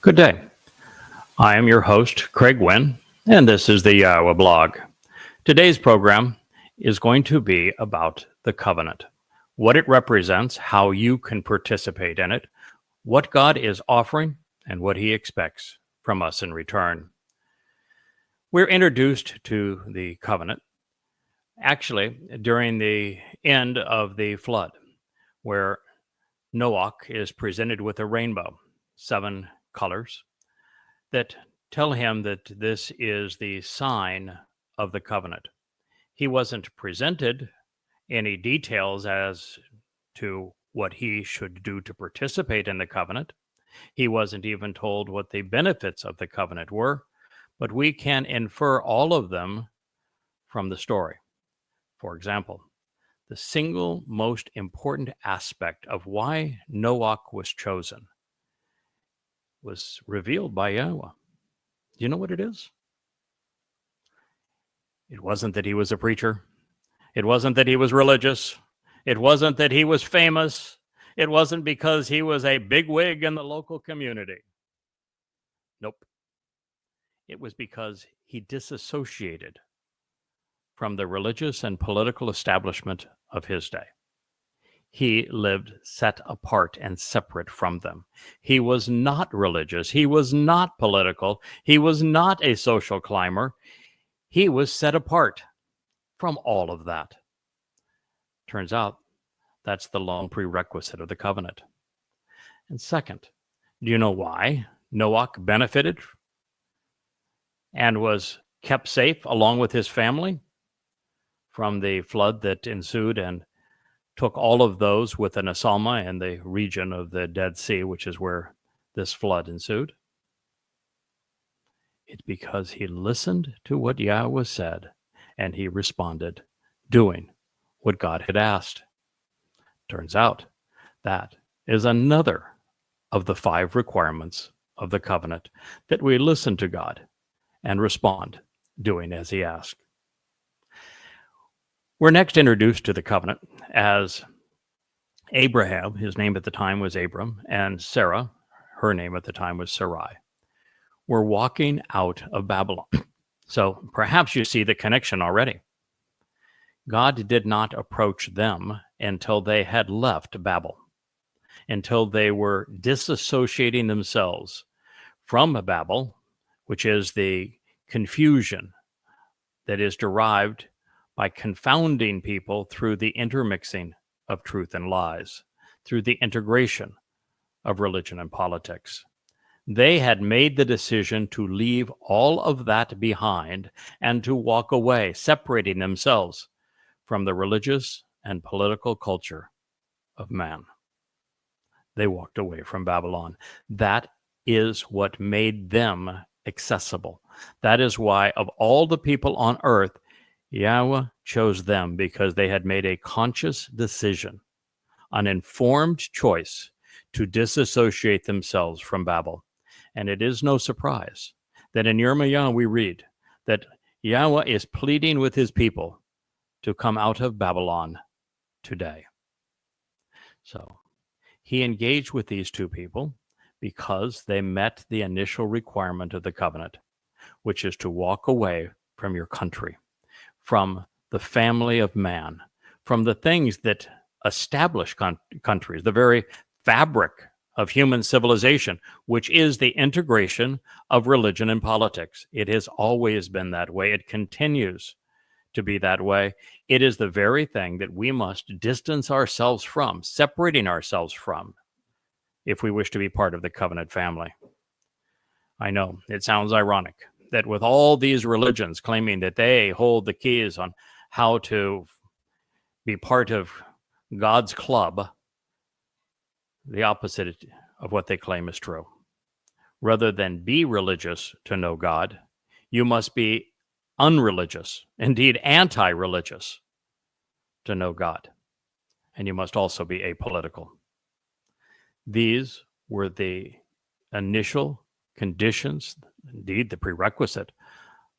Good day. I am your host, Craig Wynn, and this is the Yahowah blog. Today's program is going to be about the covenant, what it represents, how you can participate in it, what God is offering, and what he expects from us in return. We're introduced to the covenant actually during the end of the flood, where Noah is presented with a rainbow, 7 colors, that tell him that this is the sign of the covenant. He wasn't presented any details as to what he should do to participate in the covenant. He wasn't even told what the benefits of the covenant were, but we can infer all of them from the story. For example, the single most important aspect of why Noah was chosen was revealed by Yahowah. Do you know what it is? It wasn't that he was a preacher. It wasn't that he was religious. It wasn't that he was famous. It wasn't because he was a bigwig in the local community. Nope. It was because he disassociated from the religious and political establishment of his day. He lived set apart and separate from them. He was not religious. He was not political. He was not a social climber. He was set apart from all of that. Turns out that's the lone prerequisite of the covenant. And second, do you know why Noah benefited and was kept safe along with his family from the flood that ensued and took all of those with an asalma in the region of the Dead Sea, which is where this flood ensued? It's because he listened to what Yahweh said, and he responded, doing what God had asked. Turns out that is another of the 5 requirements of the covenant, that we listen to God and respond, doing as he asked. We're next introduced to the covenant as Abraham, his name at the time was Abram, and Sarah, her name at the time was Sarai, were walking out of Babylon. So perhaps you see the connection already. God did not approach them until they had left Babel, until they were disassociating themselves from Babel, which is the confusion that is derived by confounding people through the intermixing of truth and lies, through the integration of religion and politics. They had made the decision to leave all of that behind and to walk away, separating themselves from the religious and political culture of man. They walked away from Babylon. That is what made them accessible. That is why, of all the people on earth, Yahweh chose them, because they had made a conscious decision, an informed choice to disassociate themselves from Babel. And it is no surprise that in Yirmiyahu we read that Yahweh is pleading with his people to come out of Babylon today. So he engaged with these 2 people because they met the initial requirement of the covenant, which is to walk away from your country, from the family of man, from the things that establish countries, the very fabric of human civilization, which is the integration of religion and politics. It has always been that way. It continues to be that way. It is the very thing that we must distance ourselves from, separating ourselves from, if we wish to be part of the covenant family. I know it sounds ironic that with all these religions claiming that they hold the keys on how to be part of God's club, the opposite of what they claim is true. Rather than be religious to know God, you must be unreligious, indeed anti-religious, to know God. And you must also be apolitical. These were the initial conditions, indeed the prerequisite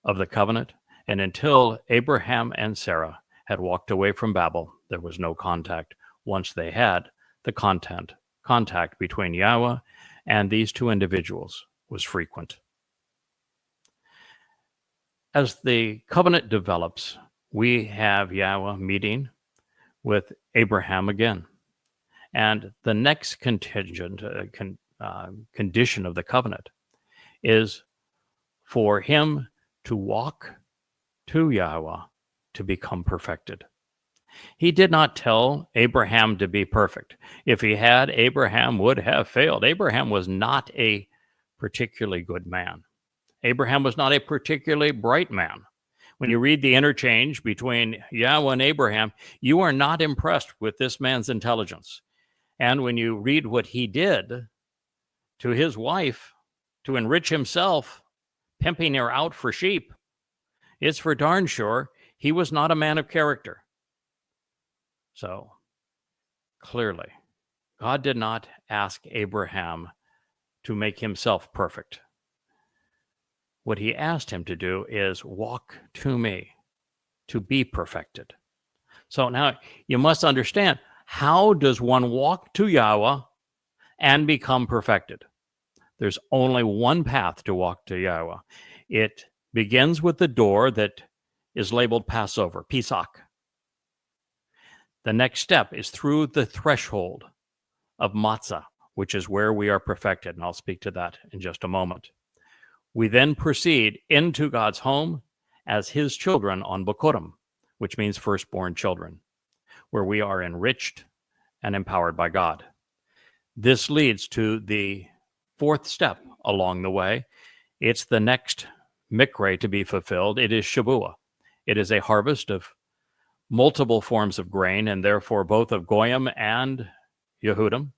of the covenant. And until Abraham and Sarah had walked away from Babel, there was no contact. Once they had the contact between Yahweh and these 2 individuals, was frequent. As the covenant develops, we have Yahweh meeting with Abraham again. And the next contingent condition of the covenant is for him to walk to Yahweh to become perfected. He did not tell Abraham to be perfect. If he had, Abraham would have failed. Abraham was not a particularly good man. Abraham was not a particularly bright man. When you read the interchange between Yahweh and Abraham, you are not impressed with this man's intelligence. And when you read what he did to his wife to enrich himself, pimping her out for sheep, it's for darn sure he was not a man of character. So, clearly, God did not ask Abraham to make himself perfect. What he asked him to do is walk to me to be perfected. So now you must understand, how does one walk to Yahweh and become perfected? There's only one path to walk to Yahweh. It begins with the door that is labeled Passover, Pesach. The next step is through the threshold of matzah, which is where we are perfected, and I'll speak to that in just a moment. We then proceed into God's home as his children on Bokurim, which means firstborn children, where we are enriched and empowered by God. This leads to the fourth step along the way. It's the next mikre to be fulfilled. It is Shavuah. It is a harvest of multiple forms of grain, and therefore both of Goyim and Yehudim,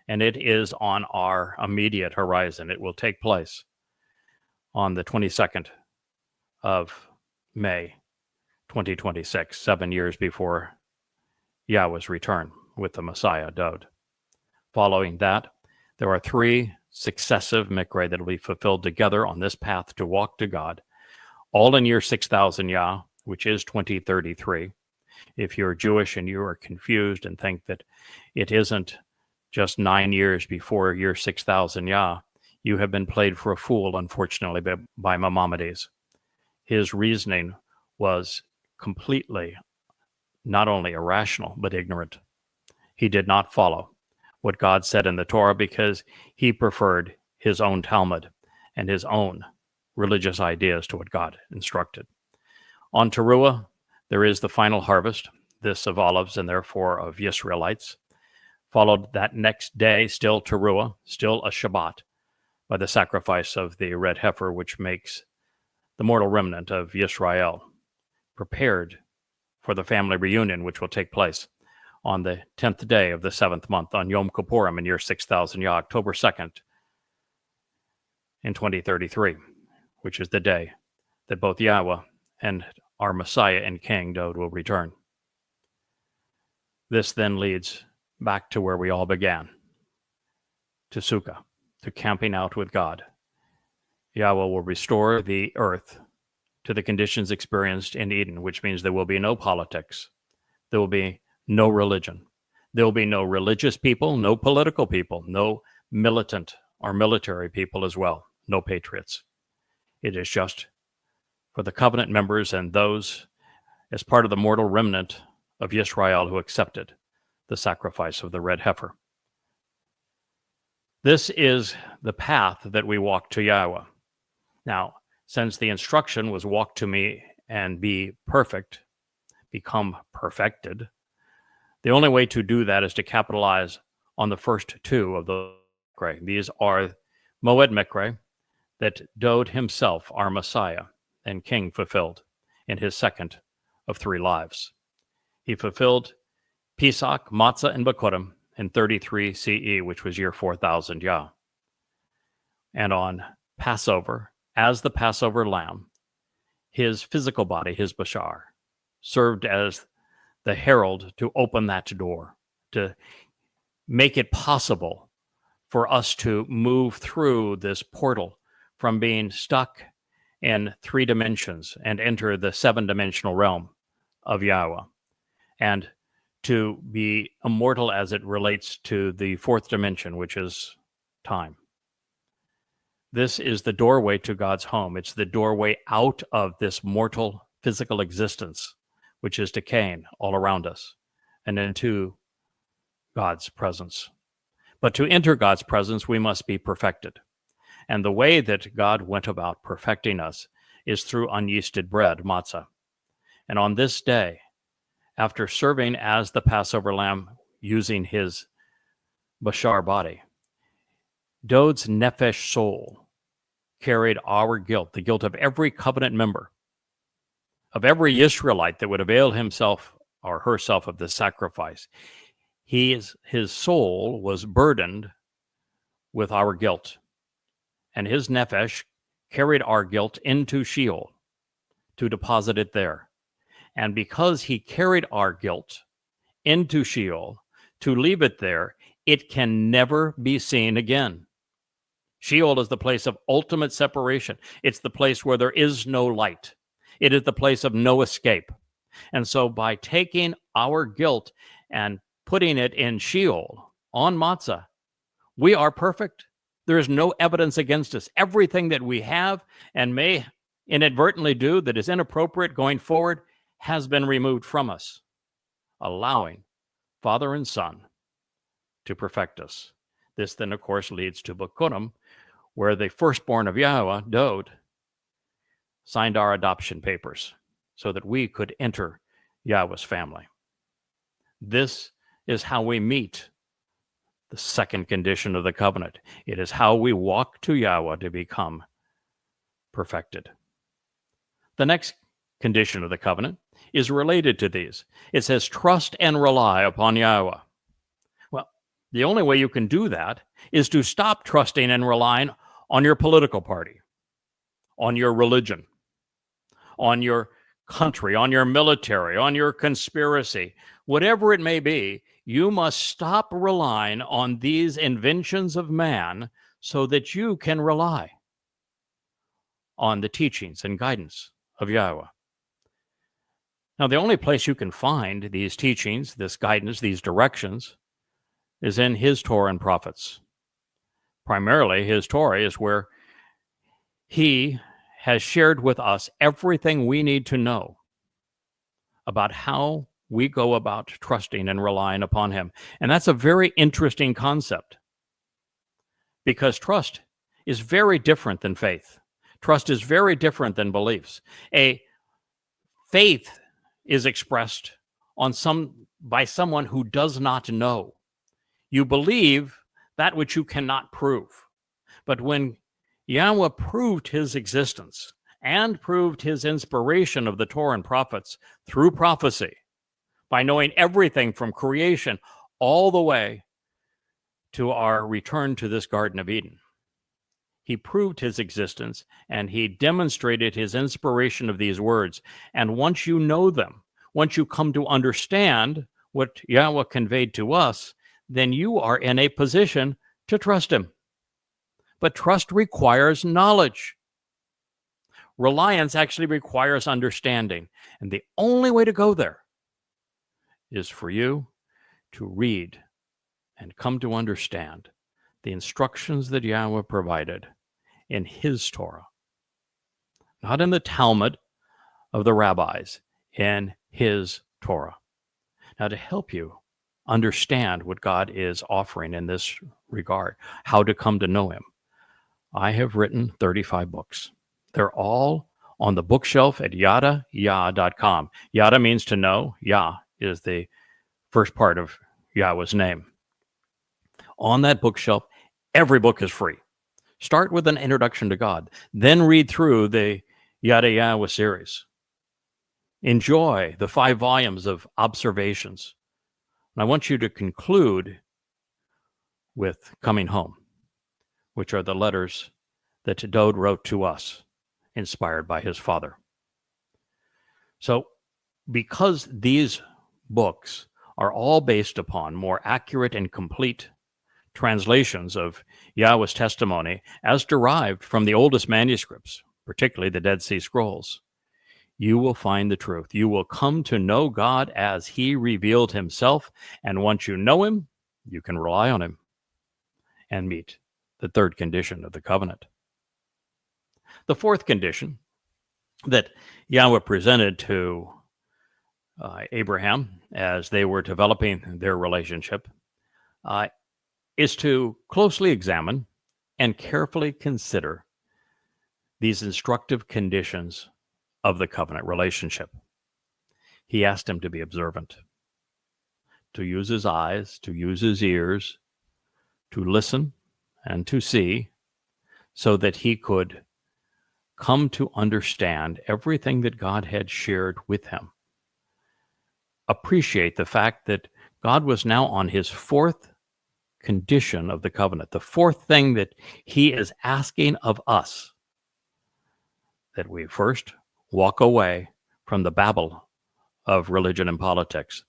and it is on our immediate horizon. It will take place on the 22nd of May, 2026, 7 years before Yahweh's return with the Messiah, Dod. Following that, there are 3 successive mikre that will be fulfilled together on this path to walk to God, all in year 6000 Yah, which is 2033. If you're Jewish and you are confused and think that it isn't just 9 years before year 6000 Yah, you have been played for a fool, unfortunately, by Maimonides. His reasoning was completely not only irrational, but ignorant. He did not follow what God said in the Torah because he preferred his own Talmud and his own religious ideas to what God instructed. On Teruah, there is the final harvest, this of olives and therefore of Yisraelites. Followed that next day, still Teruah, still a Shabbat, by the sacrifice of the red heifer, which makes the mortal remnant of Yisrael prepared for the family reunion, which will take place on the 10th day of the 7th month, on Yom Kippurim in year 6000 Yah, October 2nd in 2033, which is the day that both Yahweh and our Messiah and King, Dod, will return. This then leads back to where we all began, to Sukkah, to camping out with God. Yahweh will restore the earth to the conditions experienced in Eden, which means there will be no politics. There will be no religion. There will be no religious people, no political people, no militant or military people as well, no patriots. It is just for the covenant members and those as part of the mortal remnant of Yisrael who accepted the sacrifice of the red heifer. This is the path that we walk to Yahweh. Now, since the instruction was walk to me and be perfect, become perfected, the only way to do that is to capitalize on the first 2 of the mikre. These are Moed mikre that Dod himself, our Messiah and King, fulfilled in his second of 3 lives. He fulfilled Pesach, Matzah, and Bokurim in 33 CE, which was year 4000 Yah. And on Passover, as the Passover lamb, his physical body, his bashar, served as the herald to open that door, to make it possible for us to move through this portal from being stuck in 3 dimensions and enter the 7-dimensional realm of Yahweh, and to be immortal as it relates to the 4th dimension, which is time. This is the doorway to God's home. It's the doorway out of this mortal physical existence, which is decaying all around us, and into God's presence. But to enter God's presence, we must be perfected. And the way that God went about perfecting us is through unyeasted bread, matzah. And on this day, after serving as the Passover lamb using his bashar body, Dod's nephesh soul carried our guilt, the guilt of every covenant member, of every Israelite that would avail himself or herself of the sacrifice. His soul was burdened with our guilt, and his nephesh carried our guilt into Sheol to deposit it there. And because he carried our guilt into Sheol to leave it there, it can never be seen again. Sheol is the place of ultimate separation. It's the place where there is no light. It is the place of no escape. And so by taking our guilt and putting it in Sheol on matzah, we are perfect. There is no evidence against us. Everything that we have and may inadvertently do that is inappropriate going forward has been removed from us, allowing Father and Son to perfect us. This then, of course, leads to Bikurim, where the firstborn of Yahowah, Dod, signed our adoption papers so that we could enter Yahweh's family. This is how we meet the second condition of the covenant. It is how we walk to Yahweh to become perfected. The next condition of the covenant is related to these. It says, trust and rely upon Yahweh. Well, the only way you can do that is to stop trusting and relying on your political party, on your religion, on your country, on your military, on your conspiracy, whatever it may be. You must stop relying on these inventions of man so that you can rely on the teachings and guidance of Yahweh. Now, the only place you can find these teachings, this guidance, these directions, is in his Torah and prophets. Primarily, his Torah is where he has shared with us everything we need to know about how we go about trusting and relying upon him. And that's a very interesting concept, because trust is very different than faith. Trust is very different than beliefs. A faith is expressed by someone who does not know. You believe that which you cannot prove. But when Yahweh proved his existence and proved his inspiration of the Torah and prophets through prophecy, by knowing everything from creation all the way to our return to this Garden of Eden, he proved his existence and he demonstrated his inspiration of these words. And once you know them, once you come to understand what Yahweh conveyed to us, then you are in a position to trust him. But trust requires knowledge. Reliance actually requires understanding. And the only way to go there is for you to read and come to understand the instructions that Yahweh provided in his Torah, not in the Talmud of the rabbis, in his Torah. Now, to help you understand what God is offering in this regard, how to come to know him, I have written 35 books. They're all on the bookshelf at yada.com. Yada means to know. Yah is the first part of Yahweh's name. On that bookshelf, every book is free. Start with an introduction to God. Then read through the Yada Yahweh series. Enjoy the 5 volumes of observations. And I want you to conclude with Coming Home, which are the letters that Dod wrote to us, inspired by his father. So, because these books are all based upon more accurate and complete translations of Yahweh's testimony as derived from the oldest manuscripts, particularly the Dead Sea Scrolls, you will find the truth. You will come to know God as he revealed himself. And once you know him, you can rely on him and meet the third condition of the covenant. The fourth condition that Yahweh presented to Abraham as they were developing their relationship is to closely examine and carefully consider these instructive conditions of the covenant relationship. He asked him to be observant, to use his eyes, to use his ears, to listen and to see, so that he could come to understand everything that God had shared with him. Appreciate the fact that God was now on his fourth condition of the covenant, the fourth thing that he is asking of us, that we first walk away from the babble of religion and politics,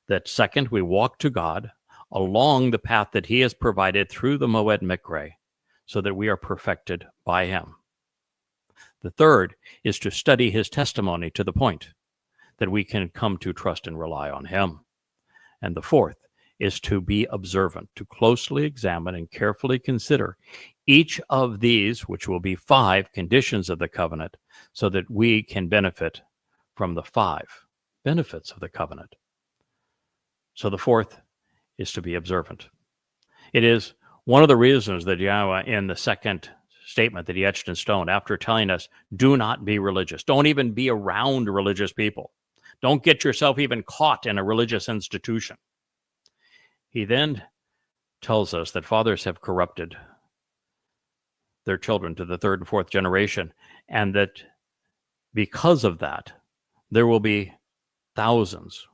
that second, we walk to God along the path that he has provided through the Moed Mikre, so that we are perfected by him. The third is to study his testimony to the point that we can come to trust and rely on him. And the fourth is to be observant, to closely examine and carefully consider each of these, which will be 5 conditions of the covenant, so that we can benefit from the 5 benefits of the covenant. So the fourth is to be observant. It is one of the reasons that Yahweh, in the second statement that he etched in stone, after telling us, do not be religious, don't even be around religious people, don't get yourself even caught in a religious institution. He then tells us that fathers have corrupted their children to the 3rd and 4th generation, and that because of that, there will be thousands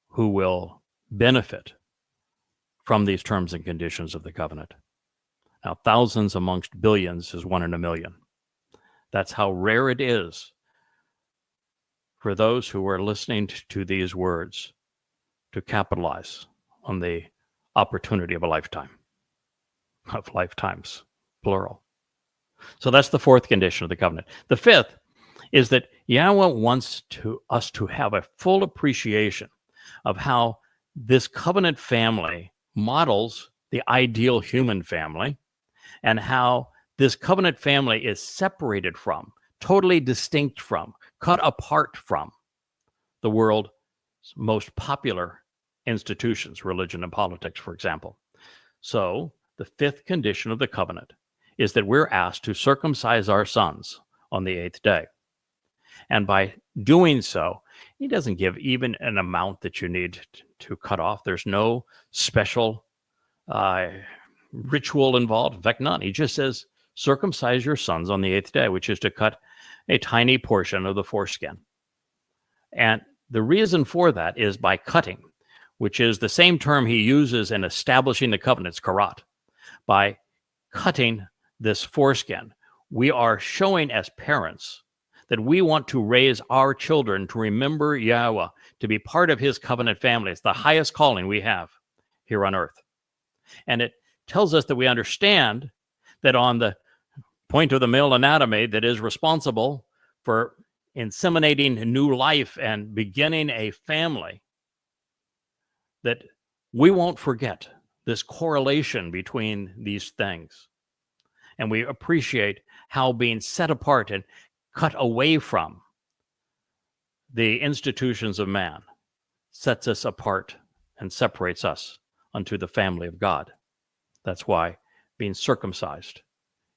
who will benefit from these terms and conditions of the covenant. Now, thousands amongst billions is 1 in a million. That's how rare it is for those who are listening to these words to capitalize on the opportunity of a lifetime, of lifetimes, plural. So that's the 4th condition of the covenant. The 5th is that Yahweh wants us to have a full appreciation of how this covenant family models the ideal human family, and how this covenant family is separated from, totally distinct from, cut apart from the world's most popular institutions, religion and politics, for example. So the 5th condition of the covenant is that we're asked to circumcise our sons on the 8th day. And by doing so, he doesn't give even an amount that you need to cut off. There's no special ritual involved. In fact, none. He just says, circumcise your sons on the 8th day, which is to cut a tiny portion of the foreskin. And the reason for that is by cutting, which is the same term he uses in establishing the covenants, karat. By cutting this foreskin, we are showing as parents that we want to raise our children to remember Yahweh, to be part of his covenant family. It's the highest calling we have here on earth. And it tells us that we understand that on the point of the male anatomy that is responsible for inseminating new life and beginning a family, that we won't forget this correlation between these things. And we appreciate how being set apart and cut away from the institutions of man sets us apart and separates us unto the family of God. That's why being circumcised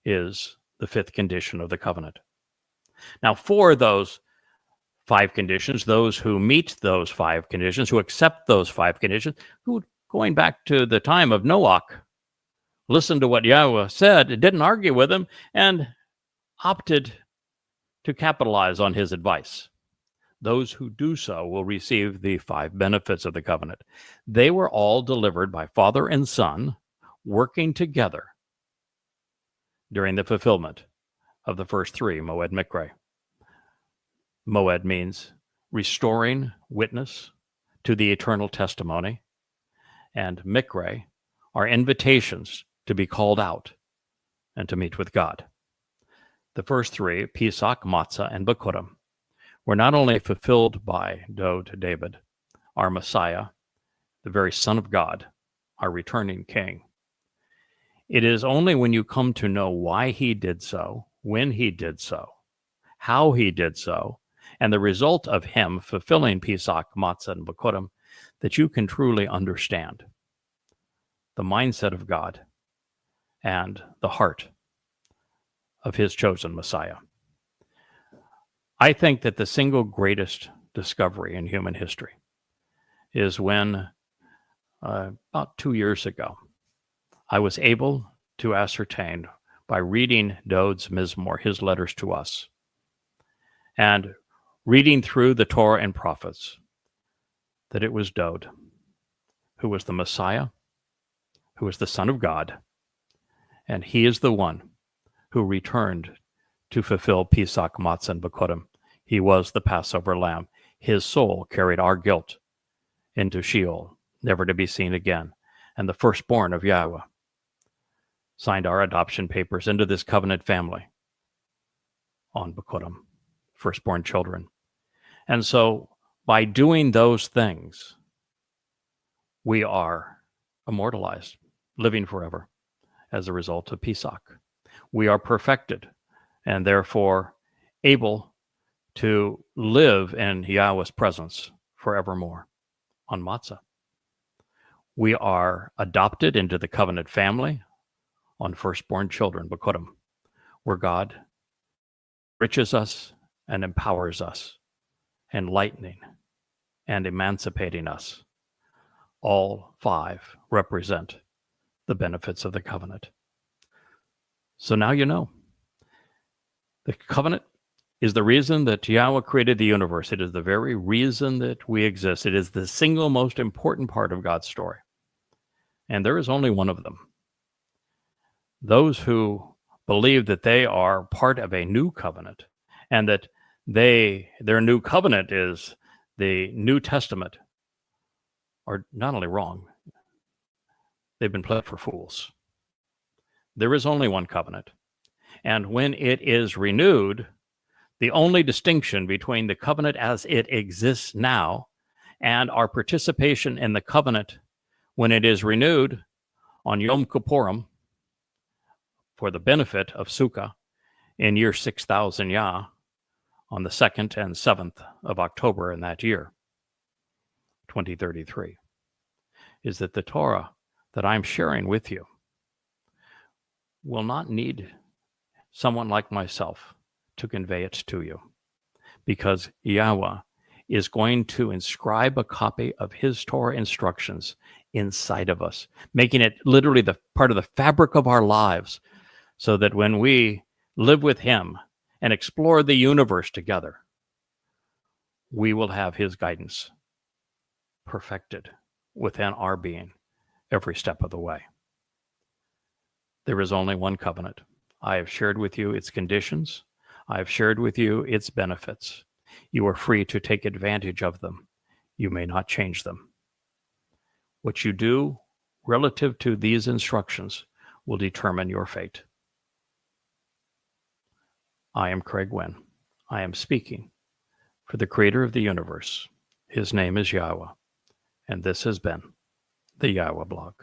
is the 5th condition of the covenant. Now, for those 5 conditions, those who meet those 5 conditions, who accept those 5 conditions, who, going back to the time of Noah, listened to what Yahweh said, didn't argue with him, and opted to capitalize on his advice. Those who do so will receive the 5 benefits of the covenant. They were all delivered by father and son, working together during the fulfillment of the first 3, Moed Mikre. Moed means restoring witness to the eternal testimony, and Mikre are invitations to be called out and to meet with God. The first 3, Pesach, Matzah, and Bikurim, were not only fulfilled by David, our Messiah, the very Son of God, our returning King. It is only when you come to know why he did so, when he did so, how he did so, and the result of him fulfilling Pesach, Matzah, and Bikurim, that you can truly understand the mindset of God and the heart of his chosen Messiah. I think that the single greatest discovery in human history is when, about 2 years ago, I was able to ascertain by reading Dode's Mizmor, his letters to us, and reading through the Torah and prophets, that it was Dode who was the Messiah, who was the Son of God, and he is the one who returned to fulfill Pesach, Matzah, and Bikurim. He was the Passover lamb. His soul carried our guilt into Sheol, never to be seen again. And the firstborn of Yahowah signed our adoption papers into this covenant family on Bikurim, firstborn children. And so by doing those things, we are immortalized, living forever as a result of Pesach. We are perfected and therefore able to live in Yahweh's presence forevermore on Matzah. We are adopted into the covenant family on firstborn children, Bikurim, where God enriches us and empowers us, enlightening and emancipating us. All five represent the benefits of the covenant. So now you know. The covenant is the reason that Yahweh created the universe. It is the very reason that we exist. It is the single most important part of God's story. And there is only one of them. Those who believe that they are part of a new covenant and that their new covenant is the New Testament are not only wrong, they've been played for fools. There is only one covenant. And when it is renewed, the only distinction between the covenant as it exists now and our participation in the covenant when it is renewed on Yom Kippurim for the benefit of Sukkah in year 6000 Yah on the 2nd and 7th of October in that year, 2033, is that the Torah that I'm sharing with you will not need someone like myself to convey it to you, because Yahweh is going to inscribe a copy of his Torah instructions inside of us, making it literally the part of the fabric of our lives, so that when we live with him and explore the universe together, we will have his guidance perfected within our being every step of the way. There is only one covenant. I have shared with you its conditions. I have shared with you its benefits. You are free to take advantage of them. You may not change them. What you do relative to these instructions will determine your fate. I am Craig Wynn. I am speaking for the creator of the universe. His name is Yahweh, and this has been the Yahowah Blog.